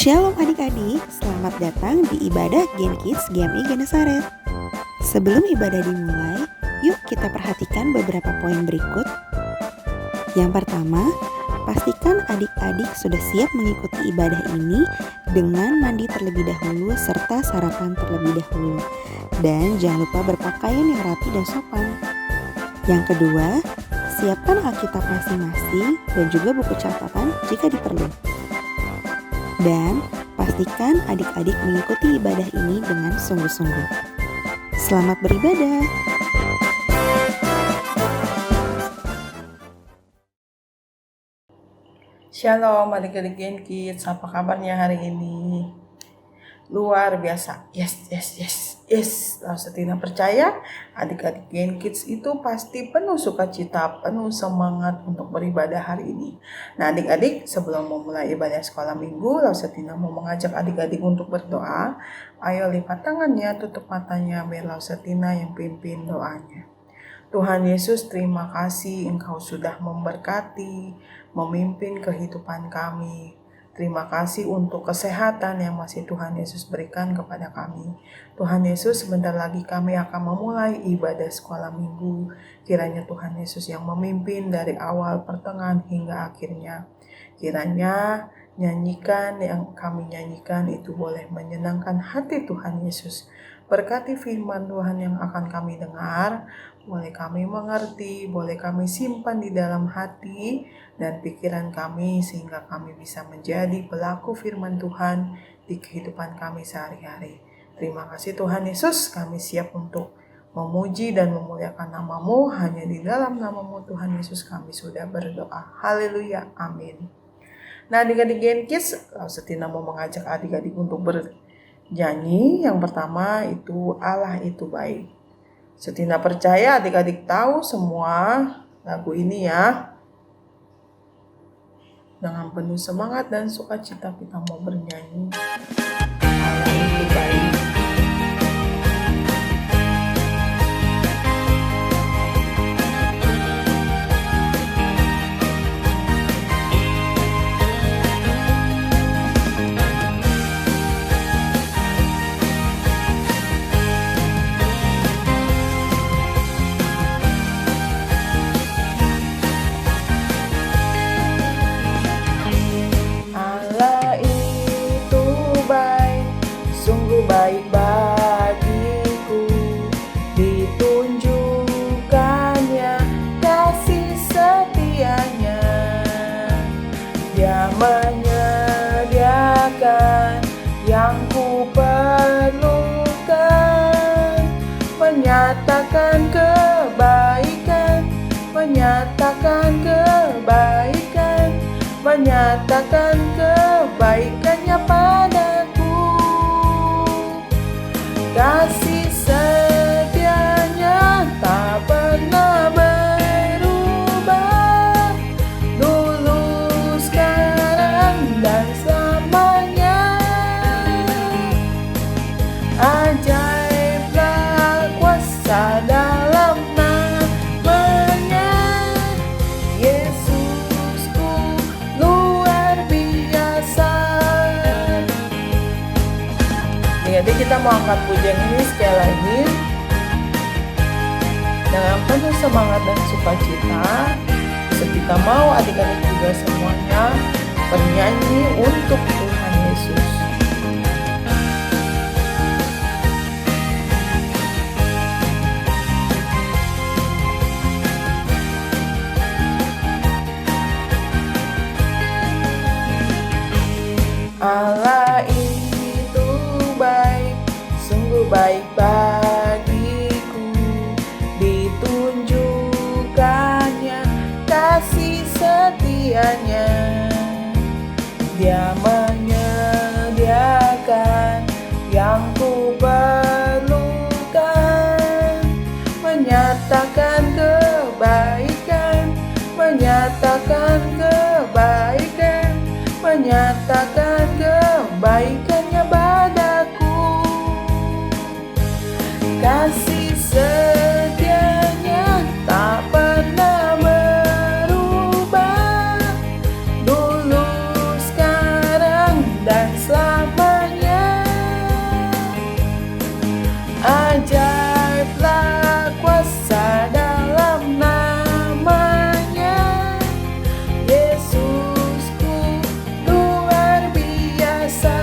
Shalom adik-adik, selamat datang di ibadah Gen Kids GMI Genesaret. Sebelum ibadah dimulai, yuk kita perhatikan beberapa poin berikut. Yang pertama, pastikan adik-adik sudah siap mengikuti ibadah ini dengan mandi terlebih dahulu serta sarapan terlebih dahulu. Dan jangan lupa berpakaian yang rapi dan sopan. Yang kedua, siapkan Alkitab masing-masing dan juga buku catatan jika diperlukan. Dan pastikan adik-adik mengikuti ibadah ini dengan sungguh-sungguh. Selamat beribadah. Shalom adik-adik Gen Kids, apa kabarnya hari ini? Luar biasa, yes. Setina percaya adik-adik Gen Kids itu pasti penuh sukacita, penuh semangat untuk beribadah hari ini. Nah adik-adik, sebelum memulai ibadah sekolah minggu, Lausetina mau mengajak adik-adik untuk berdoa. Ayo lipat tangannya, tutup matanya, biar Lausetina yang pimpin doanya. Tuhan Yesus, terima kasih Engkau sudah memberkati, memimpin kehidupan kami. Terima kasih untuk kesehatan yang masih Tuhan Yesus berikan kepada kami. Tuhan Yesus, sebentar lagi kami akan memulai ibadah sekolah minggu. Kiranya Tuhan Yesus yang memimpin dari awal, pertengahan hingga akhirnya. Kiranya nyanyikan yang kami nyanyikan itu boleh menyenangkan hati Tuhan Yesus. Berkati firman Tuhan yang akan kami dengar, boleh kami mengerti, boleh kami simpan di dalam hati dan pikiran kami sehingga kami bisa menjadi pelaku firman Tuhan di kehidupan kami sehari-hari. Terima kasih Tuhan Yesus, kami siap untuk memuji dan memuliakan nama-Mu. Hanya di dalam nama-Mu Tuhan Yesus kami sudah berdoa. Haleluya, amin. Nah adik-adik Gen Kids, Setina mau mengajak adik-adik untuk bernyanyi. Yang pertama itu Allah itu baik. Setina percaya adik-adik tahu semua lagu ini ya. Dengan penuh semangat dan sukacita kita mau bernyanyi. Allah itu baik. Baik bagiku, ditunjukkannya kasih setianya. Dia menyediakan yang ku perlukan, menyatakan kebaikan, menyatakan kebaikan, menyatakan kebaikannya padaku. Kasih setianya tak pernah berubah, dulu, sekarang, dan selamanya. Ajaiblah kuasa dalam namanya, Yesusku luar biasa. Jadi kita mau angkat pujian ini sekali lagi dengan penuh semangat dan sukacita. Kita mau adik-adik juga semuanya bernyanyi untuk Tuhan Yesus. Allah itu baik, sungguh baik bagiku, ditunjukkannya kasih setianya. Dia menyediakan yang ku perlukan, menyatakan kebaikan, menyatakan kebaikan, menyatakan kebaikannya padaku. Kasih setianya tak pernah berubah, dulu, sekarang, dan selamanya. Ajaiblah kuasa dalam namanya, Yesusku luar biasa.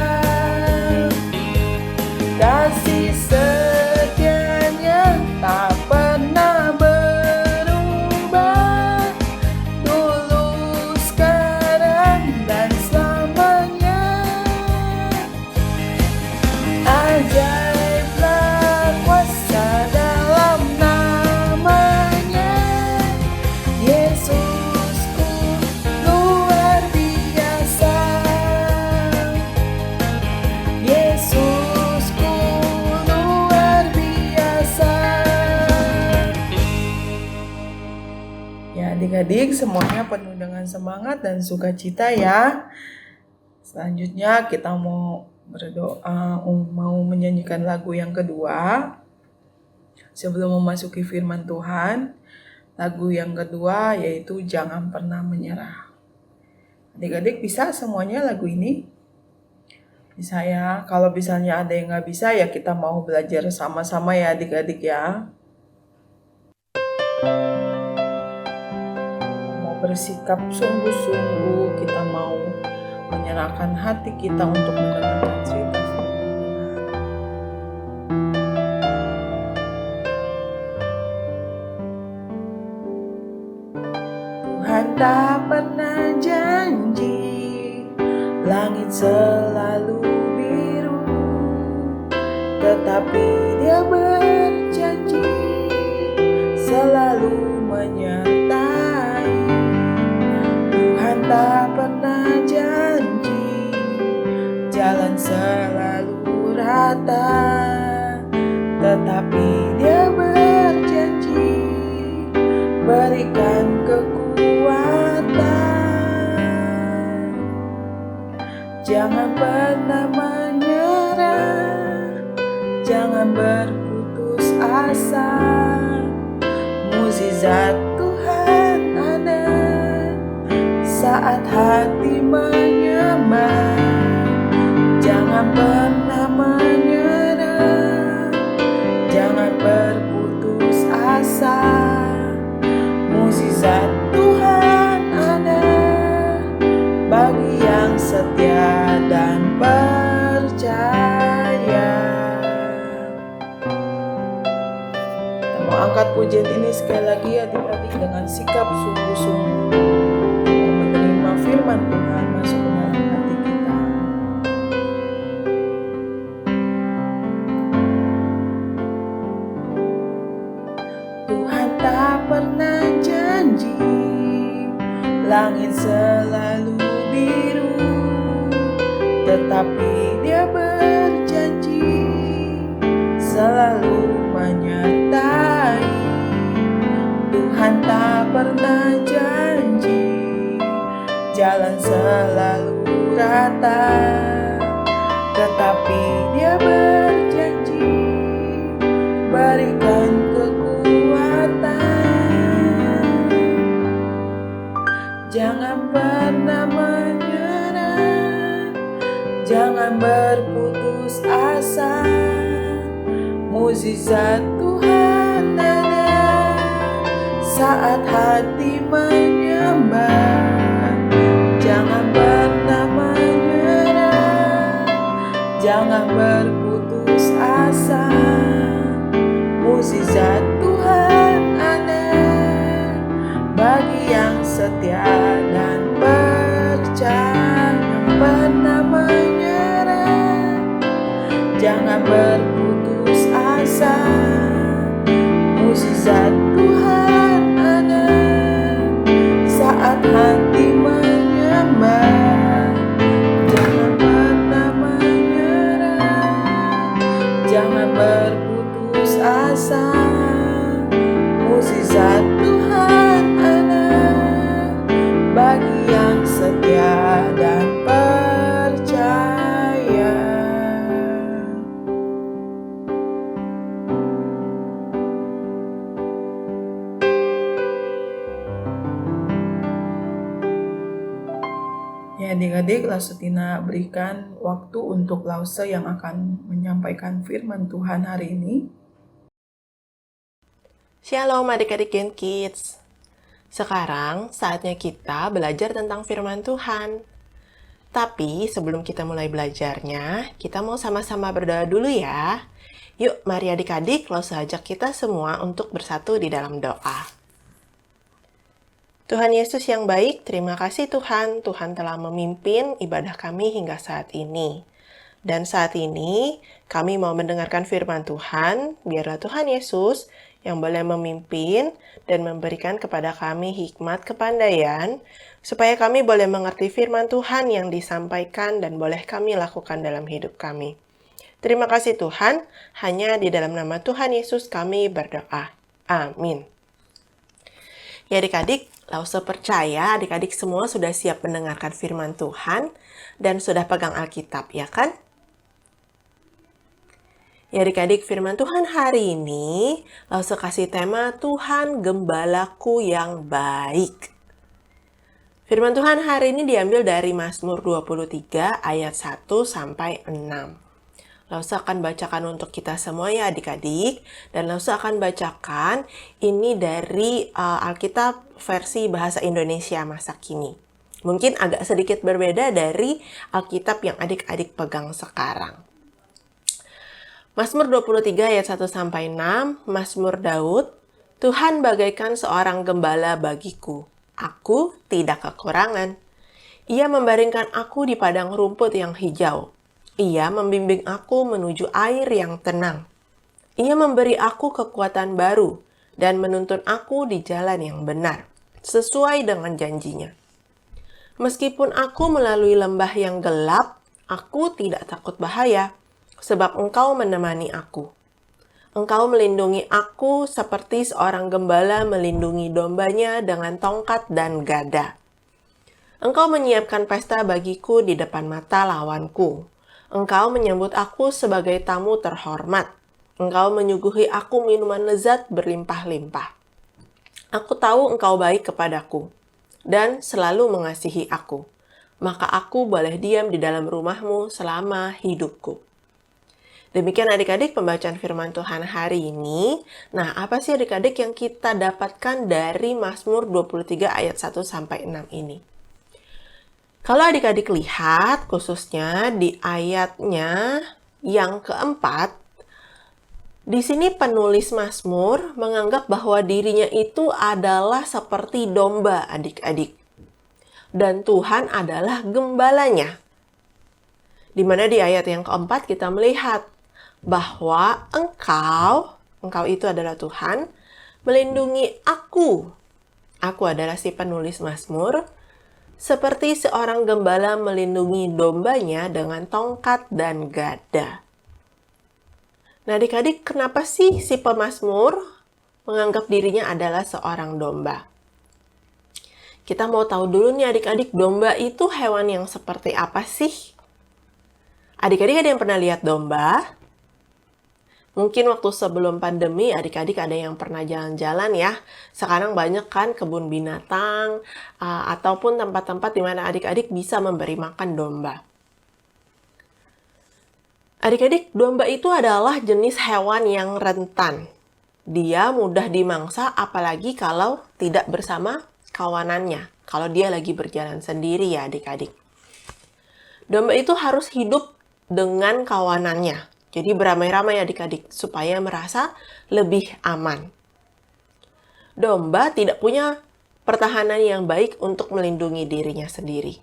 Kasih setianya tak pernah berubah, dulu, sekarang, dan selamanya. Ajaiblah kuasa dalam namanya, Yesusku luar biasa. Yesusku luar biasa. Ya, adik-adik semuanya penuh dengan semangat dan sukacita ya. Selanjutnya kita mau berdoa, mau menyanyikan lagu yang kedua. Sebelum memasuki firman Tuhan, lagu yang kedua yaitu Jangan Pernah Menyerah. Adik-adik bisa semuanya lagu ini? Bisa ya. Kalau misalnya ada yang nggak bisa ya kita mau belajar sama-sama ya adik-adik ya. Mau bersikap sungguh-sungguh, kita mau menyerahkan hati kita untuk mendengarkan cerita firman Tuhan. Tuhan tak pernah janji langit selalu biru, tetapi Dia berjanji selalu menyertai. Tuhan tak pernah janji jalan selalu rata, tetapi Dia berjanji berikan kekuatan. Jangan pernah menyerah, jangan berputus asa. Mukjizat Tuhan ada saat hati menyembah. Jangan pernah menyerah, jangan berputus asa. Mukjizat Tuhan ada bagi yang setia dan percaya. Kita mau angkat pujian ini sekali lagi adik-adik dengan sikap sungguh-sungguh menerima firman Tuhan masuk ke dalam hati kita. Tuhan tak pernah janji langit selalu biru, tetapi Dia berjanji selalu menyertai. Tuhan tak pernah janji jalan selalu rata, tetapi Dia berjanji berikan kekuatan. Jangan pernah menyerah, jangan berputus asa. Mukjizat Tuhan ada saat hati menyembah. Jangan pernah menyerah, jangan berputus asa. Mukjizat Tuhan ada bagi yang setia dan percaya. Jangan pernah menyerah, jangan berputus asa. Mukjizat Tuhan ada saat hati menyembah. Jangan pernah menyerah, jangan berputus asa. Mukjizat Tuhan ada bagi yang setia dan percaya. Ya nih adik-adik, Lausetina berikan waktu untuk Lause yang akan menyampaikan firman Tuhan hari ini. Shalom adik-adik Gen Kids. Sekarang saatnya kita belajar tentang firman Tuhan. Tapi sebelum kita mulai belajarnya, kita mau sama-sama berdoa dulu ya. Yuk, mari adik-adik, Lause ajak kita semua untuk bersatu di dalam doa. Tuhan Yesus yang baik, terima kasih Tuhan. Tuhan telah memimpin ibadah kami hingga saat ini. Dan saat ini, kami mau mendengarkan firman Tuhan. Biarlah Tuhan Yesus yang boleh memimpin dan memberikan kepada kami hikmat kepandaian, supaya kami boleh mengerti firman Tuhan yang disampaikan dan boleh kami lakukan dalam hidup kami. Terima kasih Tuhan, hanya di dalam nama Tuhan Yesus kami berdoa. Amin. Ya adik-adik, Lause percaya adik-adik semua sudah siap mendengarkan firman Tuhan dan sudah pegang Alkitab, ya kan? Ya adik-adik, firman Tuhan hari ini Lause kasih tema Tuhan Gembalaku yang baik. Firman Tuhan hari ini diambil dari Mazmur 23 ayat 1 sampai 6. Lause akan bacakan untuk kita semua ya adik-adik. Dan Lause akan bacakan ini dari Alkitab versi Bahasa Indonesia masa kini. Mungkin agak sedikit berbeda dari Alkitab yang adik-adik pegang sekarang. Mazmur 23 ayat 1 sampai 6, Mazmur Daud, Tuhan bagaikan seorang gembala bagiku. Aku tidak kekurangan. Ia membaringkan aku di padang rumput yang hijau. Ia membimbing aku menuju air yang tenang. Ia memberi aku kekuatan baru dan menuntun aku di jalan yang benar, sesuai dengan janjinya. Meskipun aku melalui lembah yang gelap, aku tidak takut bahaya, sebab Engkau menemani aku. Engkau melindungi aku seperti seorang gembala melindungi dombanya dengan tongkat dan gada. Engkau menyiapkan pesta bagiku di depan mata lawanku. Engkau menyambut aku sebagai tamu terhormat. Engkau menyuguhi aku minuman lezat berlimpah-limpah. Aku tahu Engkau baik kepadaku dan selalu mengasihi aku. Maka aku boleh diam di dalam rumah-Mu selama hidupku. Demikian adik-adik pembacaan firman Tuhan hari ini. Nah, apa sih adik-adik yang kita dapatkan dari Mazmur 23 ayat 1 sampai 6 ini? Kalau adik-adik lihat, khususnya di ayatnya yang keempat, di sini penulis Mazmur menganggap bahwa dirinya itu adalah seperti domba adik-adik. Dan Tuhan adalah gembalanya. Di mana di ayat yang keempat kita melihat bahwa engkau itu adalah Tuhan, melindungi aku. Aku adalah si penulis Mazmur, seperti seorang gembala melindungi dombanya dengan tongkat dan gada. Nah adik-adik, kenapa sih si pemazmur menganggap dirinya adalah seorang domba? Kita mau tahu dulu nih adik-adik, domba itu hewan yang seperti apa sih? Adik-adik ada yang pernah lihat domba? Mungkin waktu sebelum pandemi, adik-adik ada yang pernah jalan-jalan ya. Sekarang banyak kan kebun binatang, ataupun tempat-tempat di mana adik-adik bisa memberi makan domba. Adik-adik, domba itu adalah jenis hewan yang rentan. Dia mudah dimangsa, apalagi kalau tidak bersama kawanannya. Kalau dia lagi berjalan sendiri ya adik-adik. Domba itu harus hidup dengan kawanannya. Jadi beramai-ramai adik-adik supaya merasa lebih aman. Domba tidak punya pertahanan yang baik untuk melindungi dirinya sendiri.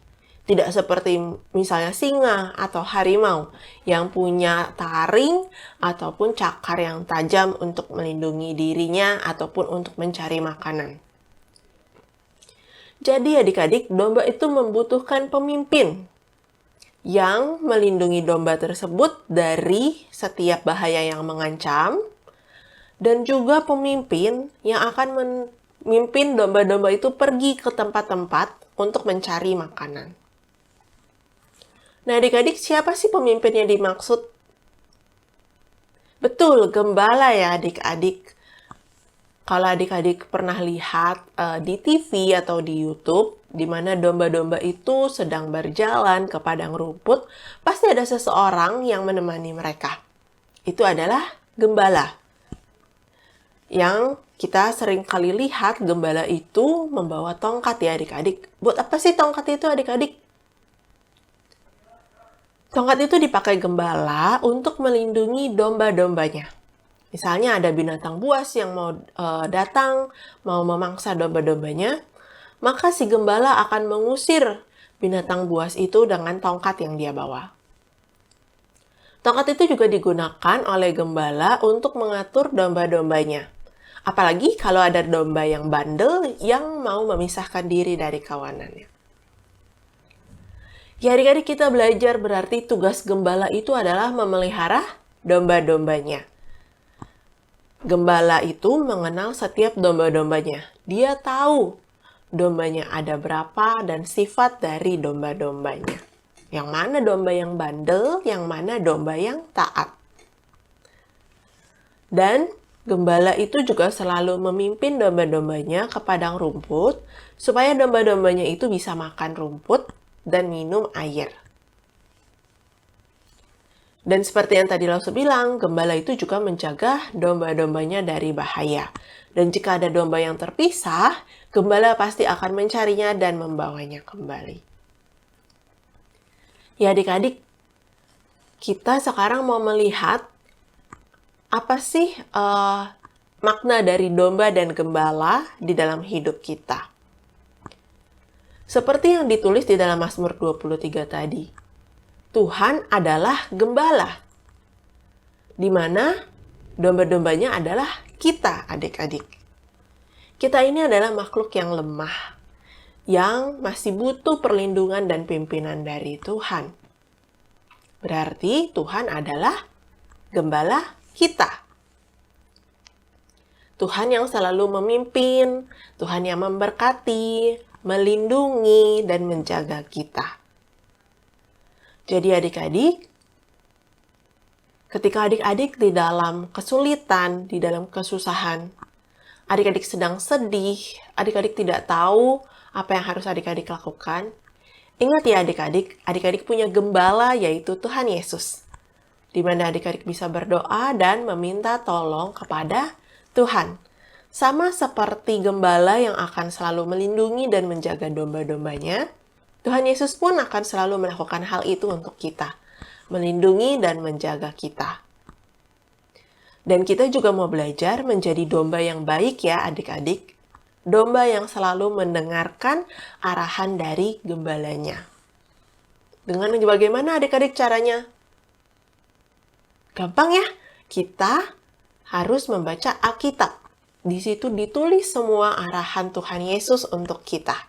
Tidak seperti misalnya singa atau harimau yang punya taring ataupun cakar yang tajam untuk melindungi dirinya ataupun untuk mencari makanan. Jadi adik-adik, domba itu membutuhkan pemimpin yang melindungi domba tersebut dari setiap bahaya yang mengancam, dan juga pemimpin yang akan memimpin domba-domba itu pergi ke tempat-tempat untuk mencari makanan. Nah adik-adik, siapa sih pemimpinnya dimaksud? Betul, gembala ya adik-adik. Kalau adik-adik pernah lihat di TV atau di YouTube, di mana domba-domba itu sedang berjalan ke padang rumput, pasti ada seseorang yang menemani mereka. Itu adalah gembala. Yang kita sering kali lihat gembala itu membawa tongkat ya adik-adik. Buat apa sih tongkat itu adik-adik? Tongkat itu dipakai gembala untuk melindungi domba-dombanya. Misalnya ada binatang buas yang mau datang, mau memangsa domba-dombanya, maka si gembala akan mengusir binatang buas itu dengan tongkat yang dia bawa. Tongkat itu juga digunakan oleh gembala untuk mengatur domba-dombanya. Apalagi kalau ada domba yang bandel yang mau memisahkan diri dari kawanannya. Ya adik-adik, kita belajar berarti tugas gembala itu adalah memelihara domba-dombanya. Gembala itu mengenal setiap domba-dombanya. Dia tahu dombanya ada berapa dan sifat dari domba-dombanya. Yang mana domba yang bandel, yang mana domba yang taat. Dan gembala itu juga selalu memimpin domba-dombanya ke padang rumput supaya domba-dombanya itu bisa makan rumput dan minum air. Dan seperti yang tadi Lausu bilang, gembala itu juga menjaga domba-dombanya dari bahaya. Dan jika ada domba yang terpisah, gembala pasti akan mencarinya dan membawanya kembali. Ya adik-adik, kita sekarang mau melihat apa sih makna dari domba dan gembala di dalam hidup kita. Seperti yang ditulis di dalam Mazmur 23 tadi. Tuhan adalah gembala, di mana domba-dombanya adalah kita, adik-adik. Kita ini adalah makhluk yang lemah, yang masih butuh perlindungan dan pimpinan dari Tuhan. Berarti Tuhan adalah gembala kita. Tuhan yang selalu memimpin, Tuhan yang memberkati, melindungi, dan menjaga kita. Jadi adik-adik, ketika adik-adik di dalam kesulitan, di dalam kesusahan, adik-adik sedang sedih, adik-adik tidak tahu apa yang harus adik-adik lakukan, ingat ya adik-adik, adik-adik punya gembala yaitu Tuhan Yesus. Di mana adik-adik bisa berdoa dan meminta tolong kepada Tuhan. Sama seperti gembala yang akan selalu melindungi dan menjaga domba-dombanya, Tuhan Yesus pun akan selalu melakukan hal itu untuk kita, melindungi dan menjaga kita. Dan kita juga mau belajar menjadi domba yang baik ya adik-adik, domba yang selalu mendengarkan arahan dari gembalanya. Dengan bagaimana adik-adik caranya? Gampang ya, kita harus membaca Alkitab. Di situ ditulis semua arahan Tuhan Yesus untuk kita.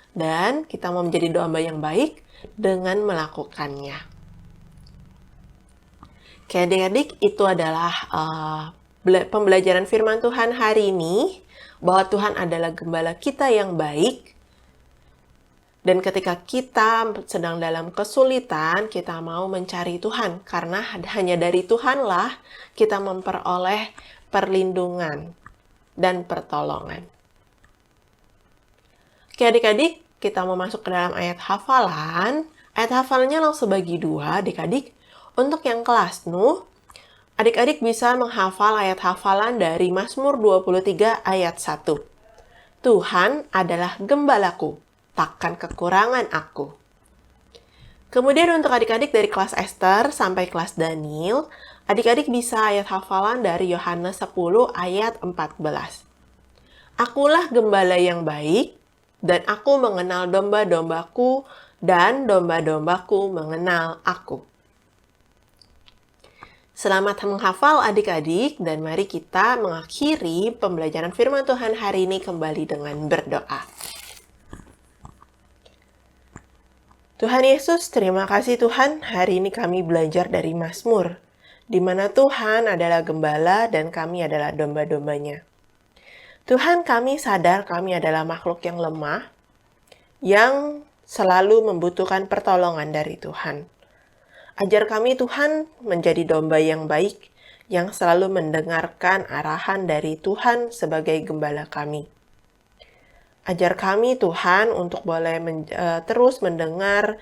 Dan kita mau menjadi domba yang baik dengan melakukannya. Oke adik-adik, itu adalah pembelajaran firman Tuhan hari ini. Bahwa Tuhan adalah gembala kita yang baik. Dan ketika kita sedang dalam kesulitan, kita mau mencari Tuhan. Karena hanya dari Tuhanlah kita memperoleh perlindungan dan pertolongan. Oke adik-adik, kita mau masuk ke dalam ayat hafalan. Ayat hafalannya langsung bagi dua adik-adik. Untuk yang kelas Nuh, adik-adik bisa menghafal ayat hafalan dari Mazmur 23 ayat 1. Tuhan adalah gembalaku, takkan kekurangan aku. Kemudian untuk adik-adik dari kelas Esther sampai kelas Daniel, adik-adik bisa ayat hafalan dari Yohanes 10 ayat 14. Akulah gembala yang baik, dan aku mengenal domba-dombaku, dan domba-dombaku mengenal aku. Selamat menghafal adik-adik, dan mari kita mengakhiri pembelajaran firman Tuhan hari ini kembali dengan berdoa. Tuhan Yesus, terima kasih Tuhan, hari ini kami belajar dari Mazmur, di mana Tuhan adalah gembala dan kami adalah domba-dombanya. Tuhan, kami sadar kami adalah makhluk yang lemah, yang selalu membutuhkan pertolongan dari Tuhan. Ajar kami Tuhan menjadi domba yang baik, yang selalu mendengarkan arahan dari Tuhan sebagai gembala kami. Ajar kami Tuhan untuk boleh terus mendengar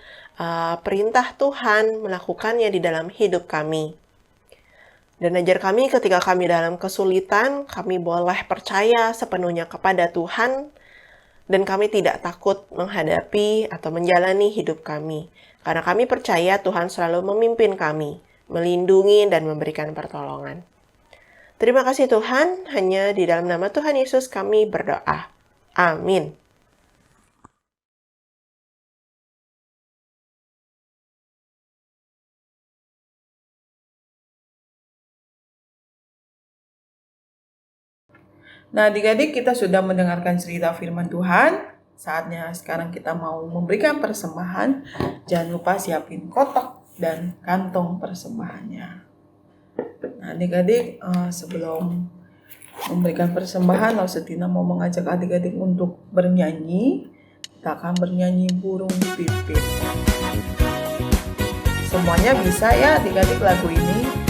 perintah Tuhan, melakukannya di dalam hidup kami. Dan ajar kami ketika kami dalam kesulitan, kami boleh percaya sepenuhnya kepada Tuhan, dan kami tidak takut menghadapi atau menjalani hidup kami. Karena kami percaya Tuhan selalu memimpin kami, melindungi dan memberikan pertolongan. Terima kasih Tuhan, hanya di dalam nama Tuhan Yesus kami berdoa. Amin. Nah, adik-adik, kita sudah mendengarkan cerita firman Tuhan. Saatnya sekarang kita mau memberikan persembahan. Jangan lupa siapin kotak dan kantong persembahannya. Nah, adik-adik, sebelum memberikan persembahan, Lausetina mau mengajak adik-adik untuk bernyanyi. Kita akan bernyanyi Burung Pipit. Semuanya bisa ya adik-adik lagu ini.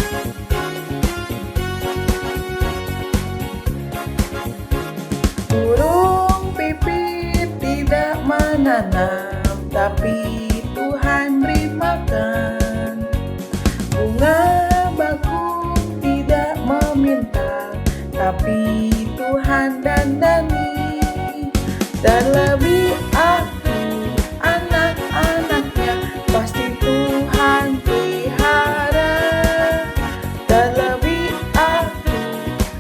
Burung pipit tidak menanam, tapi Tuhan beri makan. Bunga bakung tidak meminta, tapi Tuhan dandani. Terlebih aku, anak-anaknya, pasti Tuhan pelihara. Terlebih aku,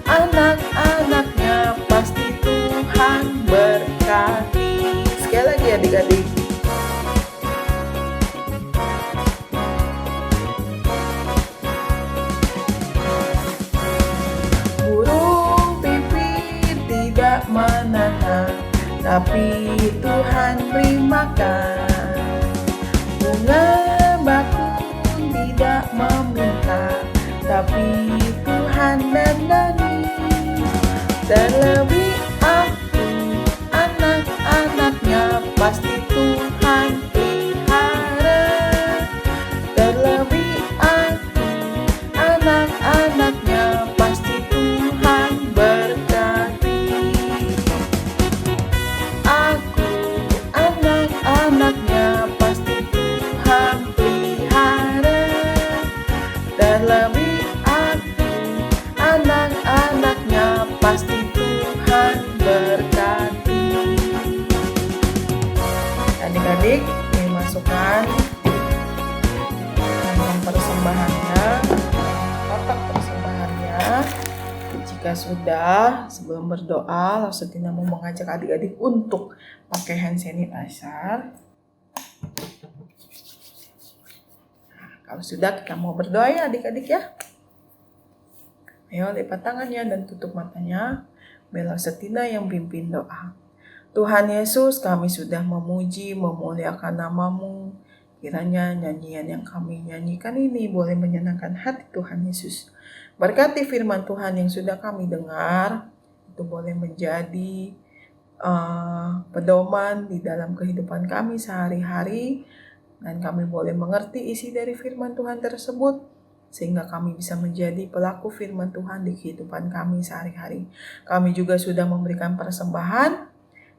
anak-anaknya, pasti Tuhan berkati. Sekali lagi adik-adik. Burung pipit tidak menanam, tapi Tuhan beri makan. Bunga bakung tidak meminta, tapi Tuhan dandani. Terlebih aku, anak-anaknya, pasti Tuhan pelihara. Terlebih aku, anak-anaknya, pasti Tuhan berkati. Aku, anak-anaknya, pasti Tuhan pelihara. Terlebih aku, anak-anaknya, pasti Tuhan berkati. Adik-adik, ini masukkan kantong persembahannya, kotak persembahannya. Jika sudah, sebelum berdoa, Lausetina mau mengajak adik-adik untuk pakai hand sanitizer. Nah, kalau sudah, kita mau berdoa ya adik-adik ya. Ayo lipat tangannya dan tutup matanya. Biar Lausetina yang pimpin doa. Tuhan Yesus, kami sudah memuji, memuliakan nama-Mu. Kiranya nyanyian yang kami nyanyikan ini boleh menyenangkan hati Tuhan Yesus. Berkati firman Tuhan yang sudah kami dengar, itu boleh menjadi pedoman di dalam kehidupan kami sehari-hari. Dan kami boleh mengerti isi dari firman Tuhan tersebut, sehingga kami bisa menjadi pelaku firman Tuhan di kehidupan kami sehari-hari. Kami juga sudah memberikan persembahan.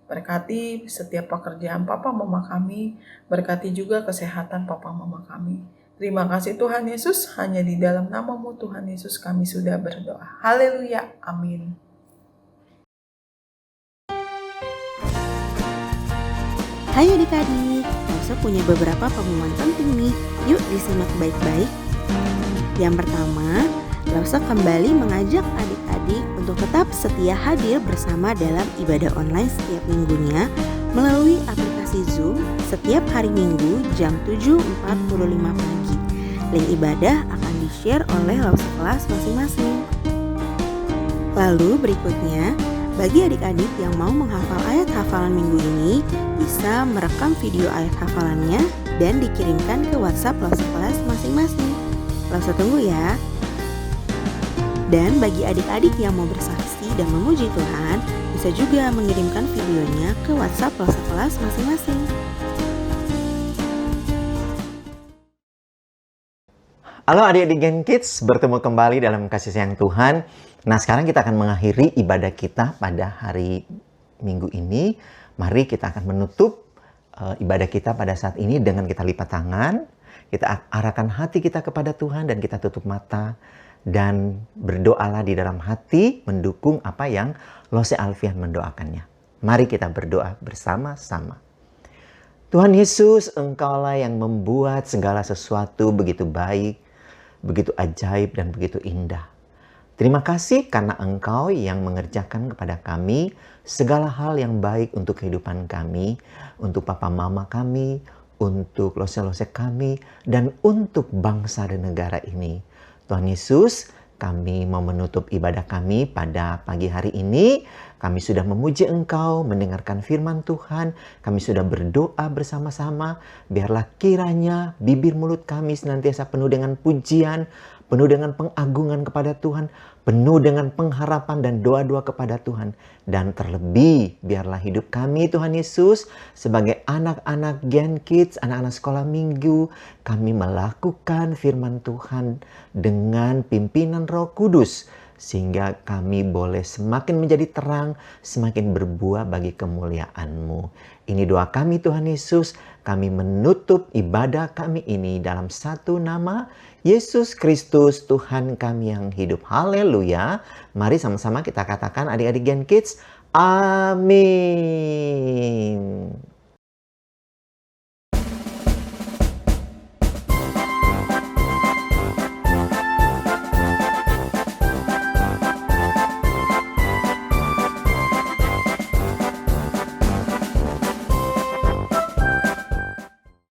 Berkati setiap pekerjaan papa mama kami, berkati juga kesehatan papa mama kami. Terima kasih Tuhan Yesus, hanya di dalam nama-Mu Tuhan Yesus kami sudah berdoa. Haleluya, amin. Hai adik-adik, Lausa punya beberapa pengumuman penting nih. Yuk disimak baik-baik. Yang pertama, Lausa kembali mengajak adik-adik untuk tetap setia hadir bersama dalam ibadah online setiap minggunya melalui aplikasi Zoom setiap hari Minggu jam 7.45 pagi. Link ibadah akan di-share oleh Lausa kelas masing-masing. Lalu berikutnya, bagi adik-adik yang mau menghafal ayat hafalan minggu ini, bisa merekam video ayat hafalannya dan dikirimkan ke WhatsApp Lausa kelas masing-masing. Lausa tunggu ya. Dan bagi adik-adik yang mau bersaksi dan memuji Tuhan, bisa juga mengirimkan videonya ke WhatsApp Lausa kelas masing-masing. Halo adik-adik Gen Kids, bertemu kembali dalam kasih sayang Tuhan. Nah, sekarang kita akan mengakhiri ibadah kita pada hari Minggu ini. Mari kita akan menutup ibadah kita pada saat ini dengan kita lipat tangan. Kita arahkan hati kita kepada Tuhan dan kita tutup mata. Dan berdoalah di dalam hati mendukung apa yang Lose Alfian mendoakannya. Mari kita berdoa bersama-sama. Tuhan Yesus, Engkaulah yang membuat segala sesuatu begitu baik, begitu ajaib dan begitu indah. Terima kasih karena Engkau yang mengerjakan kepada kami segala hal yang baik untuk kehidupan kami, untuk papa mama kami, untuk lose-lose kami, dan untuk bangsa dan negara ini. Tuhan Yesus, kami mau menutup ibadah kami pada pagi hari ini. Kami sudah memuji Engkau, mendengarkan firman Tuhan. Kami sudah berdoa bersama-sama. Biarlah kiranya bibir mulut kami senantiasa penuh dengan pujian, penuh dengan pengagungan kepada Tuhan, penuh dengan pengharapan dan doa-doa kepada Tuhan. Dan terlebih, biarlah hidup kami Tuhan Yesus sebagai anak-anak Gen Kids, anak-anak sekolah minggu, kami melakukan firman Tuhan dengan pimpinan Roh Kudus. Sehingga kami boleh semakin menjadi terang, semakin berbuah bagi kemuliaan-Mu. Ini doa kami Tuhan Yesus. Kami menutup ibadah kami ini dalam satu nama, Yesus Kristus Tuhan kami yang hidup. Haleluya. Mari sama-sama kita katakan adik-adik Gen Kids. Amin.